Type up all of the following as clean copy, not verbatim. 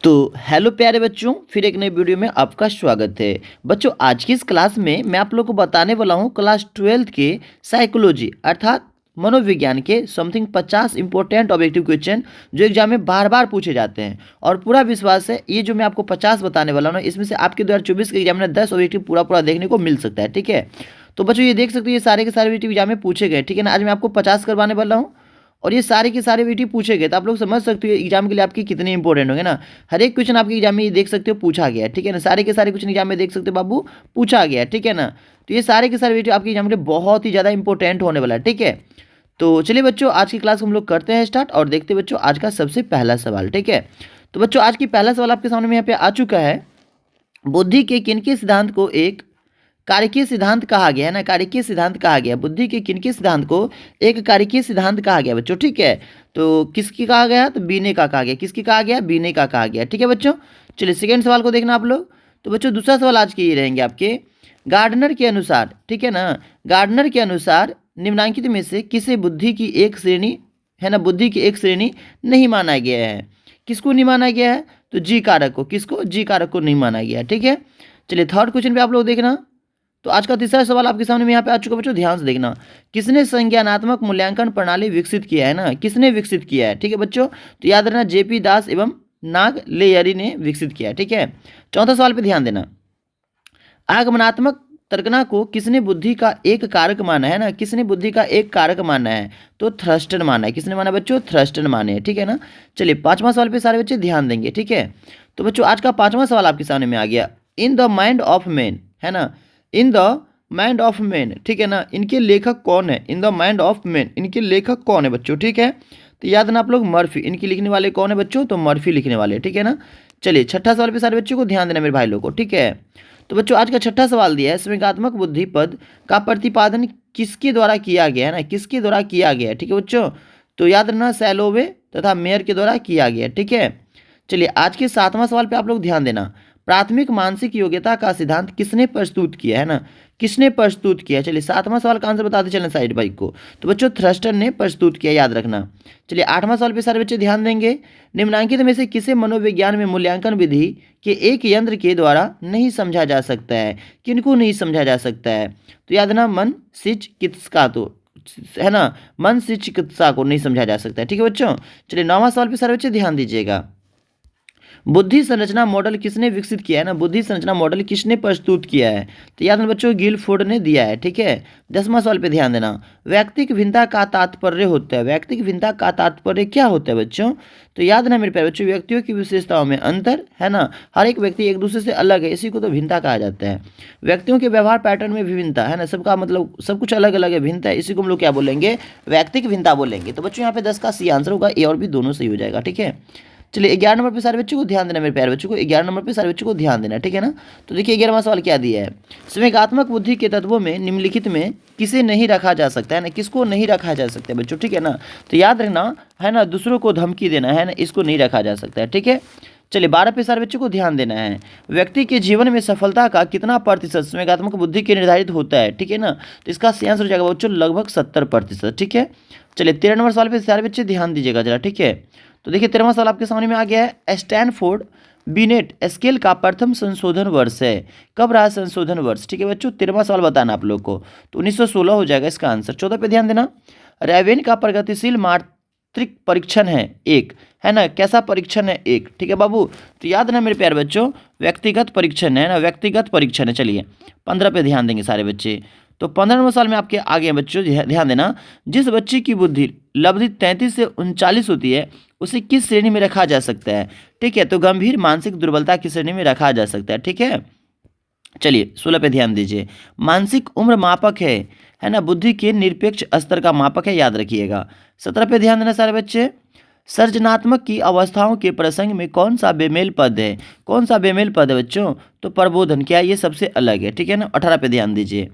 तो हेलो प्यारे बच्चों, फिर एक नई वीडियो में आपका स्वागत है। बच्चों, आज की इस क्लास में मैं आप लोग को बताने वाला हूँ क्लास 12th के साइकोलॉजी अर्थात मनोविज्ञान के समथिंग 50 इंपॉर्टेंट ऑब्जेक्टिव क्वेश्चन जो एग्जाम में बार बार पूछे जाते हैं। और पूरा विश्वास है ये जो मैं आपको 50 बताने वाला हूँ इसमें से आपके 2024 के एग्जाम में 10 ऑब्जेक्टिव पूरा देखने को मिल सकता है। ठीक है, तो बच्चों ये देख सकते हो ये सारे के सारे ऑब्जेक्टिव एग्जाम में पूछे गए। ठीक है ना, आज मैं आपको 50 करवाने वाला हूँ और ये सारे के सारे वीडियो पूछे गए, तो आप लोग समझ सकते हो एग्जाम के लिए आपके कितने इंपॉर्टेंट होंगे ना। हर एक क्वेश्चन आपके एग्जाम में ये देख सकते हो पूछा गया है। ठीक है ना, सारे के सारे क्वेश्चन एग्जाम में देख सकते हो बाबू पूछा गया है। ठीक है ना, तो ये सारे के सारे वीडियो आपके एग्जाम के लिए बहुत ही ज़्यादा इंपॉर्टेंट होने वाला है। ठीक है, तो चलिए बच्चों आज की क्लास हम लोग करते हैं स्टार्ट और देखते हैं बच्चों आज का सबसे पहला सवाल। ठीक है, तो बच्चों आज की पहला सवाल आपके सामने में यहाँ पे आ चुका है। बुद्धि के किनके सिद्धांत को एक कार्यकीय सिद्धांत कहा गया है ना। कार्यकीय सिद्धांत कहा गया, बुद्धि के किनके सिद्धांत को एक कार्यकीय सिद्धांत कहा गया बच्चों। ठीक है, तो किसकी कहा गया, तो बीने का कहा गया। किसकी कहा गया, बीने का कहा गया। ठीक है बच्चों, चलिए सेकेंड सवाल को देखना आप लोग। तो बच्चों दूसरा सवाल आज के ये रहेंगे आपके, गार्डनर के अनुसार, ठीक है ना, गार्डनर के अनुसार निम्नलिखित में से किसे बुद्धि की एक श्रेणी है ना, बुद्धि की एक श्रेणी नहीं माना गया है। किसको नहीं माना गया है, तो जी कारक को। किसको, जी कारक को नहीं माना गया है। ठीक है, चलिए थर्ड क्वेश्चन पे आप लोग देखना। तो आज का तीसरा सवाल आपके सामने में यहाँ पे आ चुका बच्चों, ध्यान से देखना। किसने संज्ञानात्मक मूल्यांकन प्रणाली विकसित किया है ना, किसने विकसित किया है। ठीक है बच्चों, तो याद रखना जेपी दास एवं नाग लेयरी ने विकसित किया है। ठीक है, चौथा सवाल पे ध्यान देना। आगमनात्मक तर्कना को किसने बुद्धि का एक कारक माना है ना, किसने बुद्धि का एक कारक माना है, तो थ्रस्टन माना है। किसने माना बच्चों, थ्रस्टन माने। ठीक है ना, चलिए पांचवा सवाल पे सारे बच्चे ध्यान देंगे। ठीक है, तो बच्चों आज का पांचवा सवाल आपके सामने में आ गया। In the mind of man है ना, in the mind of man, ठीक है ना, इनके लेखक कौन है। In the mind of man, इनके लेखक कौन है बच्चों। ठीक है, तो याद ना आप लोग मर्फी, इनकी लिखने वाले कौन है बच्चों, तो मर्फी लिखने वाले। ठीक है ना, चलिए छठा सवाल पे सारे बच्चों को ध्यान देना मेरे भाई लोग को। ठीक है, तो बच्चों आज का छठा सवाल दिया है, संवेगात्मक बुद्धि पद का प्रतिपादन किसके द्वारा किया गया है ना, किसके द्वारा किया गया है। ठीक है बच्चों, तो याद रखना सैलोवे तथा मेयर के द्वारा किया गया। ठीक है, चलिए आज के सातवां सवाल पे आप लोग ध्यान देना। प्राथमिक मानसिक योग्यता का सिद्धांत किसने प्रस्तुत किया है ना, किसने प्रस्तुत किया। चलिए सातवां सवाल का आंसर बताते चलें साइड बाइक को, तो बच्चों थ्रस्टन ने प्रस्तुत किया, याद रखना। चलिए आठवां सवाल पे सारे बच्चे ध्यान देंगे। निम्नलिखित में से किसे मनोविज्ञान में मूल्यांकन विधि के एक यंत्र के द्वारा नहीं समझा जा सकता है, किनको नहीं समझा जा सकता है, तो याद ना मन सिच चिकित्सा तो है ना, मन से चिकित्सा को नहीं समझा जा सकता है। ठीक है बच्चों, चलिए नौवां सवाल पे सारे बच्चे ध्यान दीजिएगा। बुद्धि संरचना मॉडल किसने विकसित किया है ना, बुद्धि संरचना मॉडल किसने प्रस्तुत किया है, तो याद रखना बच्चों गिलफोर्ड ने दिया है। ठीक है, दसवां सवाल पे ध्यान देना। व्यक्तिक भिन्नता का तात्पर्य होता है, व्यक्तिक भिन्नता का तात्पर्य क्या होता है बच्चों, तो याद रखना मेरे प्यारे बच्चों, व्यक्तियों की विशेषताओं में अंतर है ना, हर एक व्यक्ति एक दूसरे से अलग है, इसी को तो भिन्नता कहा जाता है। व्यक्तियों के व्यवहार पैटर्न में विभिन्नता है ना, सबका मतलब सब कुछ अलग अलग है, भिन्नता है, इसी को हम लोग क्या बोलेंगे, व्यक्तिक भिन्नता बोलेंगे। तो बच्चों यहाँ पे 10 का सी आंसर होगा, ए और बी दोनों सही हो जाएगा। ठीक है, चलिए 11 नंबर पे सारे बच्चों को ध्यान देना मेरे प्यारे बच्चों को, 11 नंबर पे सारे बच्चों को ध्यान देना। ठीक है ना, तो देखिए 11वां सवाल क्या दिया है। संवेगात्मक बुद्धि के तत्वों में निम्नलिखित में किसे नहीं रखा जा सकता है ना, किसको नहीं रखा जा सकता है बच्चों। ठीक है ना, तो याद रखना है ना, दूसरों को धमकी देना है ना, इसको नहीं रखा जा सकता है। ठीक है, चलिए 12 पे सारे बच्चों को ध्यान देना है। व्यक्ति के जीवन में सफलता का कितना प्रतिशत संवेगात्मक बुद्धि के निर्धारित होता है। ठीक है ना, तो इसका सही आंसर हो जाएगा बच्चों लगभग 70%। ठीक है, चलिए 13 नंबर सवाल पे सारे बच्चे ध्यान दीजिएगा जरा। ठीक है, तो देखिए 13वां सवाल आपके सामने में आ गया है। स्टैनफोर्ड बिनेट स्केल का प्रथम संशोधन वर्ष है, कब रहा संशोधन वर्ष। ठीक है बच्चों, 13वां सवाल बताना आप लोग को, तो 1916 हो जाएगा इसका आंसर। 14 पे ध्यान देना। रैवेन का प्रगतिशील मात्रिक परीक्षण है ना, कैसा परीक्षण है एक। ठीक है बाबू, तो याद ना मेरे प्यारे बच्चों, व्यक्तिगत परीक्षण है ना, व्यक्तिगत परीक्षण है। चलिए 15 पे ध्यान देंगे सारे बच्चे। तो 15 नंबर साल में आपके आगे हैं बच्चों, ध्यान देना। जिस बच्चे की बुद्धि लब्धि 33 से 39 होती है उसे किस श्रेणी में रखा जा सकता है। ठीक है, तो गंभीर मानसिक दुर्बलता की श्रेणी में रखा जा सकता है। ठीक है, चलिए 16 पे ध्यान दीजिए। मानसिक उम्र मापक है ना, बुद्धि के निरपेक्ष स्तर का मापक है, याद रखिएगा। 17 पे ध्यान देना सारे बच्चे। सर्जनात्मक की अवस्थाओं के प्रसंग में कौन सा बेमेल पद है, कौन सा बेमेल पद है बच्चों, तो प्रबोधन, क्या ये सबसे अलग है। ठीक है ना, 18 पे ध्यान दीजिए।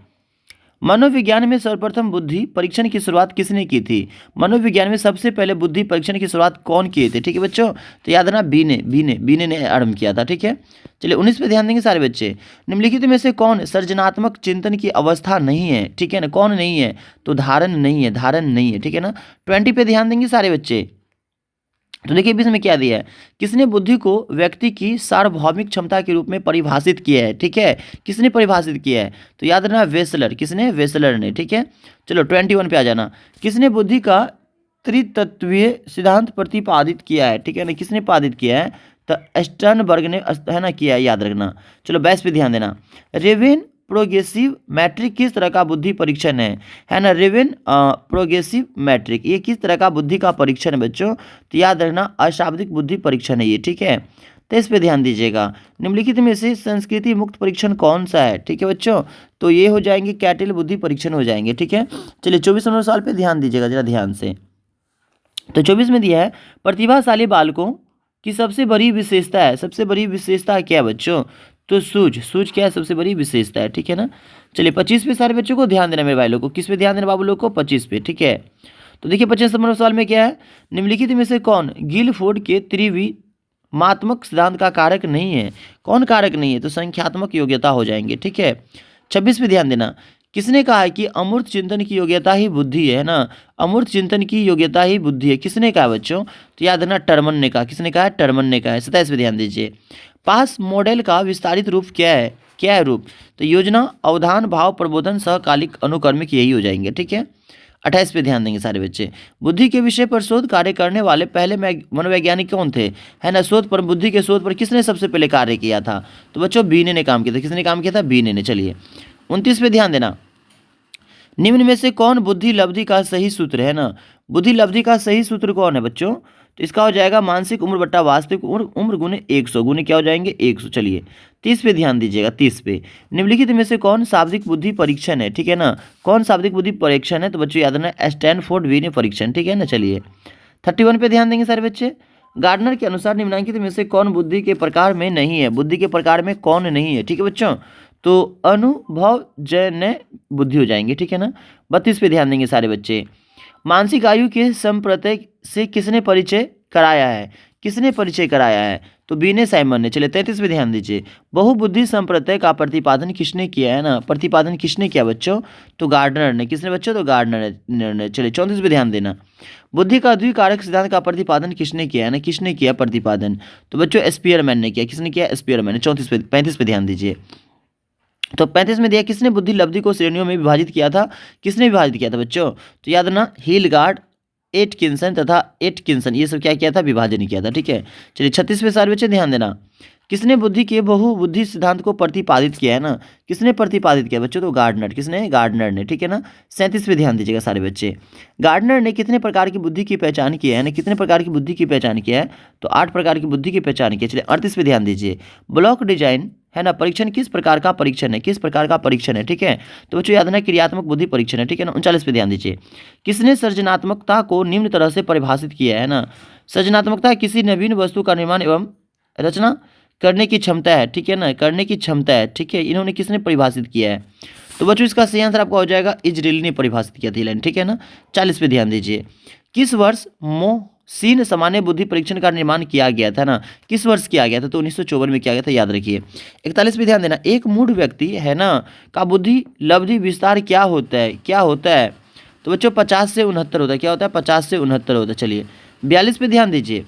मनोविज्ञान में सर्वप्रथम बुद्धि परीक्षण की शुरुआत किसने की थी, मनोविज्ञान में सबसे पहले बुद्धि परीक्षण की शुरुआत कौन किए थे। ठीक है बच्चों, तो याद रखना बीने ने आरंभ किया था। ठीक है, चलिए 19 पे ध्यान देंगे सारे बच्चे। निम्नलिखित में से कौन सर्जनात्मक चिंतन की अवस्था नहीं है। ठीक है ना, कौन नहीं है, तो धारण नहीं है, धारण नहीं है। ठीक है ना, 20 पे ध्यान देंगे सारे बच्चे। तो देखिए 20 में क्या दिया है, किसने बुद्धि को व्यक्ति की सार्वभौमिक क्षमता के रूप में परिभाषित किया है, ठीक है, किसने परिभाषित किया है, तो याद रखना वेसलर, किसने, वेसलर ने, ठीक है। चलो 21 पे आ जाना, किसने बुद्धि का त्रितत्वीय सिद्धांत प्रतिपादित किया है, ठीक है ना, किसने पादित किया है, तो स्टर्नबर्ग ने, है ना, किया है, याद रखना। चलो 22 पे ध्यान देना, रेवेन प्रोग्रेसिव मैट्रिक किस तरह का बुद्धि परीक्षण है ना, रेवेन प्रोग्रेसिव मैट्रिक ये किस तरह का बुद्धि का परीक्षण है बच्चों, तो याद रखना अशाब्दिक बुद्धि परीक्षण है ये, ठीक है। तो इस पे ध्यान दीजिएगा, निम्नलिखित में से संस्कृति मुक्त परीक्षण कौन सा है, ठीक है बच्चों, तो ये हो जाएंगे कैटिल बुद्धि परीक्षण हो जाएंगे, ठीक है। चलिए 24 नंबर सवाल पे ध्यान दीजिएगा जरा ध्यान से। तो 24 में दिया है, प्रतिभाशाली बालकों की सबसे बड़ी विशेषता है, सबसे बड़ी विशेषता क्या है बच्चों, तो सूझ, सूझ क्या है, सबसे बड़ी विशेषता है, ठीक है ना। चलिए 25 पे सारे बच्चों को ध्यान देना, मेरे भाई लोग को किस पे ध्यान देना, बाबू लोग को 25 पे, ठीक है। तो देखिए 25 नंबर सवाल में क्या है, निम्नलिखित में से कौन गिलफोर्ड के त्रिविमात्मक सिद्धांत का कारक नहीं है, कौन कारक नहीं है, तो संख्यात्मक योग्यता हो जाएंगे, ठीक है। 26 पे ध्यान देना, किसने कहा है कि अमूर्त चिंतन की योग्यता ही बुद्धि है ना, अमूर्त चिंतन की योग्यता ही बुद्धि है, किसने कहा बच्चों, तो याद रखना टर्मन ने कहा, किसने कहा है, टर्मन ने कहा है। 27 पे ध्यान दीजिए, पास मॉडल का विस्तारित रूप क्या है, क्या है रूप, तो योजना, अवधान, भाव, प्रबोधन, सहकालिक, अनुक्रमिक, यही हो जाएंगे, ठीक है। 28 पे ध्यान देंगे सारे बच्चे, बुद्धि के विषय पर शोध कार्य करने वाले पहले मनोवैज्ञानिक कौन थे, है ना, शोध पर, बुद्धि के शोध पर किसने सबसे पहले कार्य किया था, तो बच्चों बीने ने काम किया था, किसने काम किया था, बीने ने। चलिए 29 पे ध्यान देना, निम्न में से कौन बुद्धि लब्धि का सही सूत्र है ना, बुद्धि लब्धि का सही सूत्र कौन है बच्चों, तो इसका हो जाएगा मानसिक उम्र बट्टा वास्तविक उम्र, उम्र गुने 100, गुने क्या हो जाएंगे 100। चलिए 30 पे ध्यान दीजिएगा, 30 पे, निम्नलिखित में से कौन शाब्दिक बुद्धि परीक्षण है, ठीक है ना, कौन शाब्दिक बुद्धि परीक्षण है, तो बच्चों याद रखना स्टैनफोर्ड वीने परीक्षण, ठीक है ना। चलिए 31 पे ध्यान देंगे सारे बच्चे, गार्डनर के अनुसार निम्नलिखित में से कौन बुद्धि के प्रकार में नहीं है, बुद्धि के प्रकार में कौन नहीं है, ठीक है बच्चों, तो अनुभवजन्य बुद्धि हो जाएंगे, ठीक है ना। 32 पे ध्यान देंगे सारे बच्चे, मानसिक आयु के संप्रत्यय से किसने परिचय कराया है, किसने परिचय कराया है, तो बीने साइमन ने। चलिए 33 पे ध्यान दीजिए, बहुबुद्धि संप्रत्यय का प्रतिपादन किसने किया है ना, प्रतिपादन किसने किया बच्चों, तो गार्डनर ने, किसने बच्चों, तो गार्डनर ने। चलिए 34 पे ध्यान देना, बुद्धि का द्विकारक सिद्धांत का प्रतिपादन किसने किया है ना, किसने किया प्रतिपादन, तो बच्चों स्पीयरमैन ने किया, किसने किया, स्पीयरमैन ने। 35 पे ध्यान दीजिए, तो 35 में दिया, किसने बुद्धि लब्धि को श्रेणियों में विभाजित किया था, किसने विभाजित किया था बच्चों, तो याद रखना हिलगार्ड, एटकिंसन तथा एटकिंसन, ये सब क्या किया था, विभाजन किया था, ठीक है। चलिए 36 पे सारे बच्चे ध्यान देना, किसने बुद्धि के बहुबुद्धि सिद्धांत को प्रतिपादित किया है ना, किसने प्रतिपादित किया बच्चों, तो गार्डनर, किसने, गार्डनर ने, ठीक है ना। 37 पे ध्यान दीजिएगा सारे बच्चे, गार्डनर ने कितने प्रकार की बुद्धि की पहचान की है ना, कितने प्रकार की बुद्धि की पहचान किया है, तो 8 प्रकार की बुद्धि की पहचान की है। चलिए 38 पे ध्यान दीजिए, ब्लॉक डिजाइन, है ना, परीक्षण किस प्रकार का परीक्षण है, किस प्रकार का परीक्षण है, ठीक है, तो बच्चों याद रखना क्रियात्मक बुद्धि परीक्षण है, ठीक है ना। 39 पे ध्यान दीजिए, किसने सृजनात्मकता को निम्न तरह से परिभाषित किया है ना, सृजनात्मकता किसी नवीन वस्तु का निर्माण एवं रचना करने की क्षमता है, ठीक है ना, करने की क्षमता है, ठीक है, इन्होंने किसने परिभाषित किया है, तो बच्चों इसका सही आंसर आपका हो जाएगा इजराइल ने परिभाषित किया था, ठीक है ना। 40 पे ध्यान दीजिए, किस वर्ष मोहसिन सामान्य बुद्धि परीक्षण का निर्माण किया गया था ना, किस वर्ष किया गया था, तो 1954 में किया गया था, याद रखिए। 41 पे ध्यान देना, एक मूढ़ व्यक्ति है ना का बुद्धि लब्धि विस्तार क्या होता है, क्या होता है, तो बच्चों 50 से 69 होता है, क्या होता है, 50 से 69 होता है। चलिए 42 पे ध्यान दीजिए,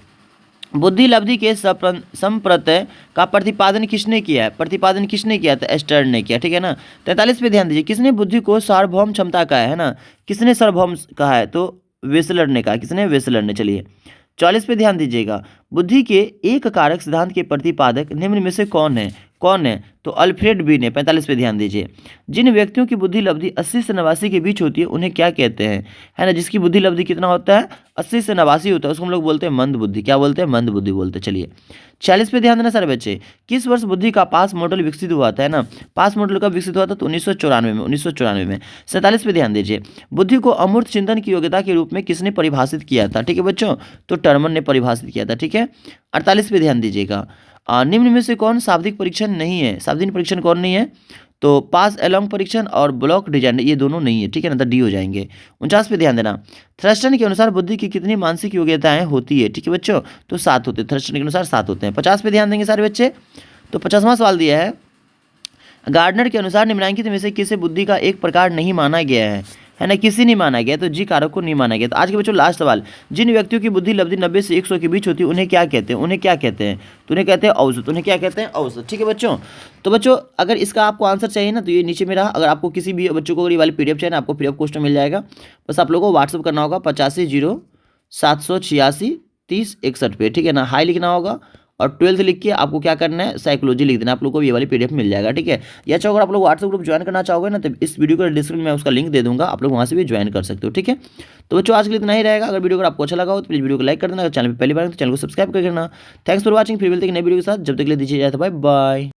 बुद्धि लब्धि के संप्रत्यय का प्रतिपादन किसने किया है, प्रतिपादन किसने किया था, स्टर्न ने किया, ठीक है ना। 43 पे ध्यान दीजिए, किसने बुद्धि को सार्वभौम क्षमता कहा है ना, किसने सार्वभौम कहा है, तो वेसलर ने कहा, किसने, वेसलर ने। चलिए 44 पे ध्यान दीजिएगा, बुद्धि के एक कारक सिद्धांत के प्रतिपादक निम्न में से कौन है, कौन है, तो अल्फ्रेड बी ने। 45 पे ध्यान दीजिए, जिन व्यक्तियों की बुद्धि लब्धि 80 से 89 के बीच होती है उन्हें क्या कहते हैं, है ना, जिसकी बुद्धि लब्धि कितना होता है, 80 से 89 होता है, उसको हम लोग बोलते हैं मंद बुद्धि, क्या बोलते हैं, मंद बुद्धि बोलते हैं। चलिए 46 पे ध्यान देना सारे बच्चे, किस वर्ष बुद्धि का पास मॉडल विकसित हुआ था, है ना, पास मॉडल कब विकसित हुआ था, तो 1994 में, 1994 में। 47 पे ध्यान दीजिए, बुद्धि को अमूर्त चिंतन की योग्यता के रूप में किसने परिभाषित किया था, ठीक है बच्चों, तो टर्मन ने परिभाषित किया था, ठीक है। 48 पे ध्यान दीजिएगा, निम्न में से कौन शाब्दिक परीक्षण नहीं है, शाब्दिक परीक्षण कौन नहीं है, तो पास एलोंग परीक्षण और ब्लॉक डिजाइन, ये दोनों नहीं है, ठीक है ना, तो डी हो जाएंगे। 49 पे ध्यान देना, थ्रस्टन के अनुसार बुद्धि की कितनी मानसिक योग्यताएं होती है, ठीक है बच्चों, तो 7 होते हैं, थ्रस्टन के अनुसार 7 होते हैं। 50 पे ध्यान देंगे सारे बच्चे, तो 50वां सवाल दिया है, गार्डनर के अनुसार निम्नलिखित में से किसे बुद्धि का एक प्रकार नहीं माना गया है ना, किसी नहीं माना गया, तो जी कारक को नहीं माना गया। तो आज के बच्चों लास्ट सवाल, जिन व्यक्तियों की बुद्धि लब्धि 90 से 100 के बीच होती है उन्हें क्या कहते हैं? उन्हें क्या कहते हैं? तो उन्हें कहते हैं औसत। उन्हें क्या कहते हैं? औसत। ठीक है बच्चों। तो बच्चों अगर इसका आपको आंसर चाहिए ना तो ये नीचे में रहा। अगर आपको किसी भी बच्चों को अगर ये वाली पीडीएफ चाहिए ना, आपको फ्री ऑफ कॉस्ट में मिल जाएगा। बस आप लोगों को व्हाट्सअप करना होगा 8507863061 पे, ठीक है ना। हाई लिखना होगा और 12th लिख के आपको क्या करना है, साइकोलॉजी लिख देना। आप लोग को ये वाली पीडीएफ मिल जाएगा, ठीक है। या चाहो अगर आप लोग व्हाट्सएप ग्रुप ज्वाइन करना चाहोगे ना तो इस वीडियो को डिस्क्रिप्शन में उसका लिंक दे दूंगा, आप लोग वहाँ से भी ज्वाइन कर सकते हो, ठीक है। तो बच्चों आज के लिए इतना ही रहेगा। अगर वीडियो अगर आपको अच्छा लगा हो तो प्लीज़ वीडियो को लाइक कर देना। अगर चैनल पर पहली बार तो चैनल को सब्सक्राइब कर देना। Thanks for watching. फिर मिलते हैं नए वीडियो के साथ, जब तक के लिए दीजिए जाए तो बाय बाय।